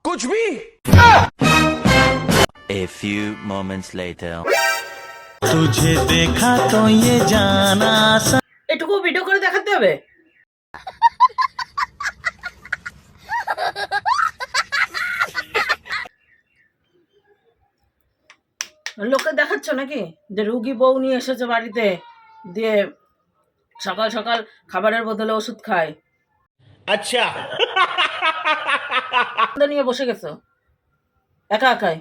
कुछ भी A few moments later. तुझे देखा तो ये जाना এটুকু ভিডিও করে দেখাতে হবে। লোকে দেখাচ্ছ নাকি যে রুগী বউ নিয়ে এসেছে বাড়িতে, দিয়ে সকাল সকাল খাবারের বদলে ওষুধ খায়। আচ্ছা নিয়ে বসে গেছো একা একাই,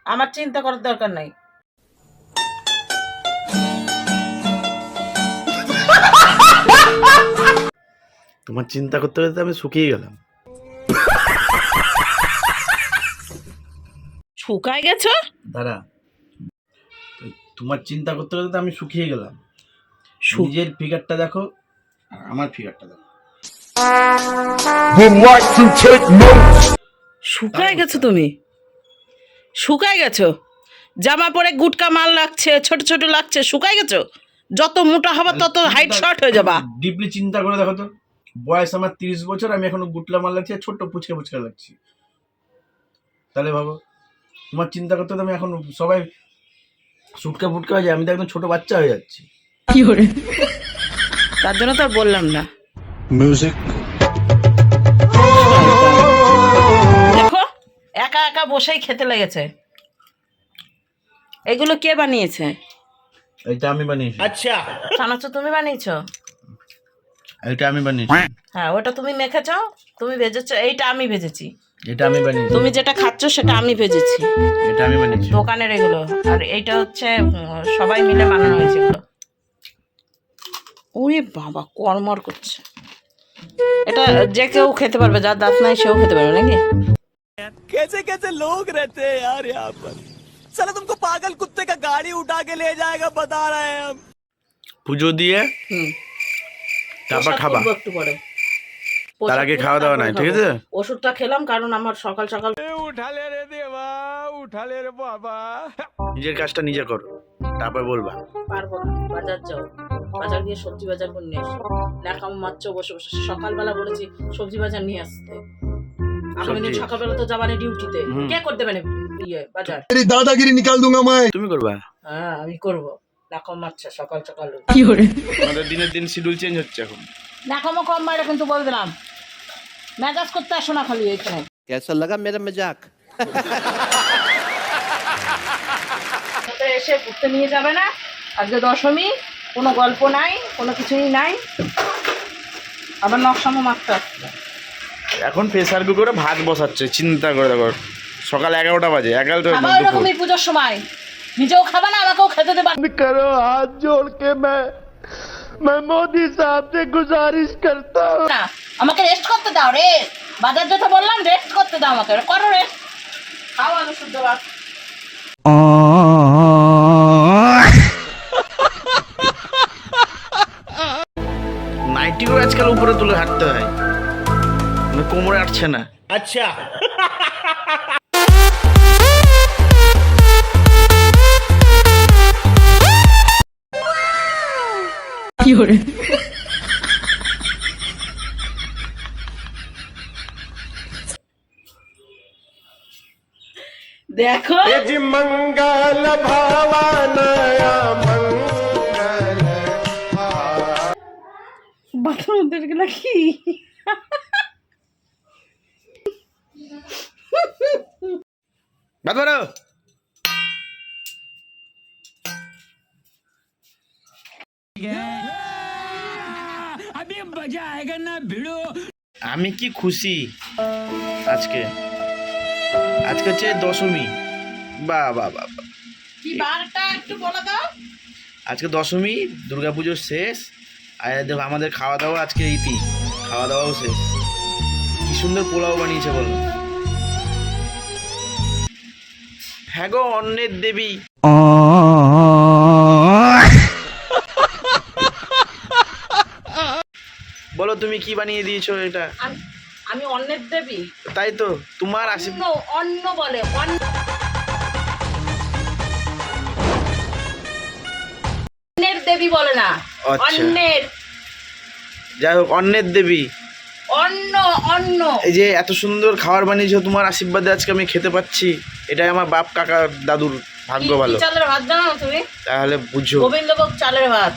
আমার চিন্তা করার দরকার নাই। তোমার চিন্তা করতে করতে আমি শুকিয়ে গেলাম। শুকায় গেছো? দাঁড়া, তোমার চিন্তা করতে করতে আমি শুকিয়ে গেলাম। নিজের ফিগারটা দেখো আর আমার ফিগারটা দেখো। শুকায় গেছো তুমি, শুকায় গেছো। জামা পরে গুটকা মাল লাগছে, ছোট ছোট লাগছে, শুকায় গেছো। যত মোটা হবে তত হাইট শর্ট হয়ে যাবা। ডিপলি চিন্তা করে দেখো তো, বয়স আমার 30 বছর, আমি এখনো গুটলা মাল লাগছে, ছোট্ট পুচকে পুচকে লাগছি। তাহলে ভাবো, তোমার চিন্তা করতে আমি এখন সবাই সুটকা ফুটকা হয়ে যায়, আমি তো একদম ছোট বাচ্চা হয়ে যাচ্ছি। কি করে? তার জন্য তো আর বললাম না। দেখো একা একা বসেই খেতে লেগেছে। এগুলো কে বানিয়েছে? এইটা আমি বানিয়েছি। আচ্ছা চানাচুর তুমি বানিয়েছো? এইটা আমি বানিয়েছি। হ্যাঁ, ওটা তুমি মেখেছো, তুমি ভেজেছো, এইটা আমি ভেজেছি। এটা আমি বানিয়েছি। তুমি যেটা খাচ্ছ সেটা আমি ভেজেছি। এটা আমি বানিয়েছি। দোকানের এগুলো, আর এইটা হচ্ছে সবাই মিলে বানানো হয়েছে এগুলো। ওরে বাবা, কর্মর করছে। এটা যে কেউ খেতে পারবে, যার দাঁত নাই সেও খেতে পারবে নাকি? कैसे कैसे लोग रहते हैं यार यहाँ पर। साला तुमको पागल कुत्ते का गाड़ी उठा के ले जाएगा, बता रहे हैं हम। পুজো দিয়ে তারপর খাবা, প্রসাদ একটু পরে। তার আগে খাওয়া দাওয়া নাই, ঠিক আছে? ওষুধটা খেলাম কারণ আমার সকাল সকাল उठा ले रे देवा, उठा ले रे बाबा। নিজের কাজটা নিজে করো, তারপর বলবা। পারবো না। বাজার যাও, বাজার গিয়ে সবজি বাজার করে নিয়ে এসো। দেখাম মাছ বসে বসে সকালবেলা বলেছি সবজি বাজার নিয়ে আসতে। আগামী দিন সকালবেলা তো যাবানি ডিউটিতে, কে করে দেবে ইয়ে বাজার? दादागिरी निकाल दूंगा मैं। তুমি করবা? হ্যাঁ আমি করবো। দেখাম মাছ সকাল সকাল। আমাদের দিনের দিন শিডিউল চেঞ্জ হচ্ছে এখন। দেখামো কম মারে কিন্তু বলে দিলাম, মেজাজ করতে আসো না খালি এখানে। कैसा लगा मेरा मजाक? এসে ঘুরতে নিয়ে যাবে না? আজকে দশমী, কোনো গল্প নাই, কোনো কিছুই নাই, আবার নকশামো মারতে আসছে। এখন প্রেসার কুকারে ভাত বসাচ্ছে, চিন্তা করে দেখো। সকাল 11টা বাজে, 11টা খাবার ওরকমই পুজোর সময়, নিজেও খাবা না আমাকেও খেতে দেবা। करो हाथ जोड़ के मैं मोदी साहब से गुजारिश करता हूँ। না, আমাকে রেস্ট করতে দাও। রেস্ট, বাজার যেতে বললাম রেস্ট করতে দাও আমাকে। করো রেস্ট, খাও আলু শুদ্ধ ভাত। নাইটিও আজকাল উপরে তুলে হাঁটতে হয়, মানে কোমরে আটছে না। আচ্ছা দেখো मंगल भावानया বাথরুমের গুলা কি? ভাত বাড়ো। আমি কি খুশি আজকে। আজকে হচ্ছে দশমী। বাহ বাহ বাহ বাহ। কি বারটা একটু বলে দাও। আজকে দশমী, দুর্গাপুজোর শেষ, আর দেখো আমাদের খাওয়া দাওয়া আজকে ইতি, খাওয়া দাওয়াও শেষ। কি সুন্দর পোলাও বানিয়েছে বলো। হ্যাঁ গো, অন্নের দেবী। বলো তুমি কি বানিয়ে দিয়েছো এটা? আমি অন্নের দেবী। তাই তো, তোমার অন্ন বলে, অন্নের দেবী বলে না, আচ্ছা। অন্নের। যাই হোক, অন্নের দেবী। অন্ন অন্ন। এই যে এত সুন্দর খাবার বানিয়েছো, তোমার আশীর্বাদে আজকে আমি খেতে পাচ্ছি, এটাই আমার বাপ কাকা দাদুর ভাগ্য কি ভালো। চালের ভাত জানো তুমি? তাহলে বুঝো। গোবিন্দভোগ চালের ভাত।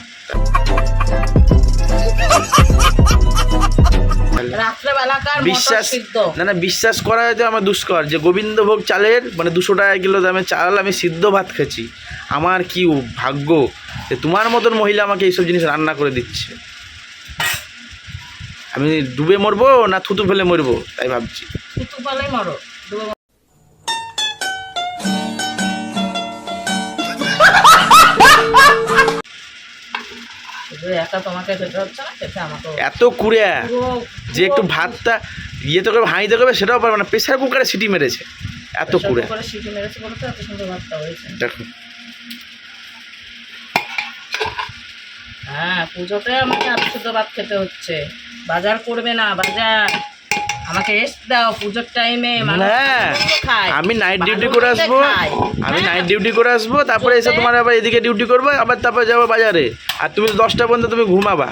রাত্রে বেলাকার বিশ্বাস মটর সিদ্ধ। না বিশ্বাস করা হয়তো আমার দুষ্কর যে গোবিন্দভোগ চালের মানে 200 টাকা কিলো দামে চাল আমি সিদ্ধ ভাত খেয়েছি। আমার কি ভাগ্য যে তোমার মতন মহিলা আমাকে এইসব জিনিস রান্না করে দিচ্ছে। আমি ডুবে মরবো না থুতু ফেলে মরবো তাই ভাবছি। থুতু পালাই মারো। একা তোমাকে খেতে হচ্ছে না, খেতে আমাকে এত কুড়িয়া যে একটু ভাতটা ইয়েতে করবে হাঁড়িতে করবে সেটাও পারবে না, প্রেসার কুকারে সিটি মেরেছে। এত কুড়িয়া সিটি মেরেছে বলে তো এত সুন্দর ভাতটা হয়েছে। দেখো হ্যাঁ, পুজোতে আমাকে আলু সেদ্ধ ভাত খেতে হচ্ছে। বাজার করবে না, বাজার আমাকে রেস্ট দাও পুজোর টাইমে। আমি নাইট ডিউটি করে আসবো, তারপরে এসে তোমার আবার এদিকে ডিউটি করবো, আবার তারপরে যাবো বাজারে, আর তুমি 10টা পর্যন্ত তুমি ঘুমাবা।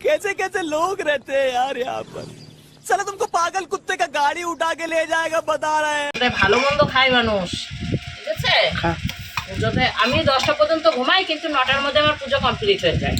कैसे कैसे लोग रहते हैं यार यहाँ पर। साला तुमको पागल कुत्ते का गाड़ी उठा के ले जाएगा बता रहे हैं। ভালো মন্দ খায় মানুষ, ঠিক আছে? পুজোতে আমি 10টা পর্যন্ত ঘুমাই, কিন্তু 9টার মধ্যে আমার পুজো কমপ্লিট হয়ে যায়।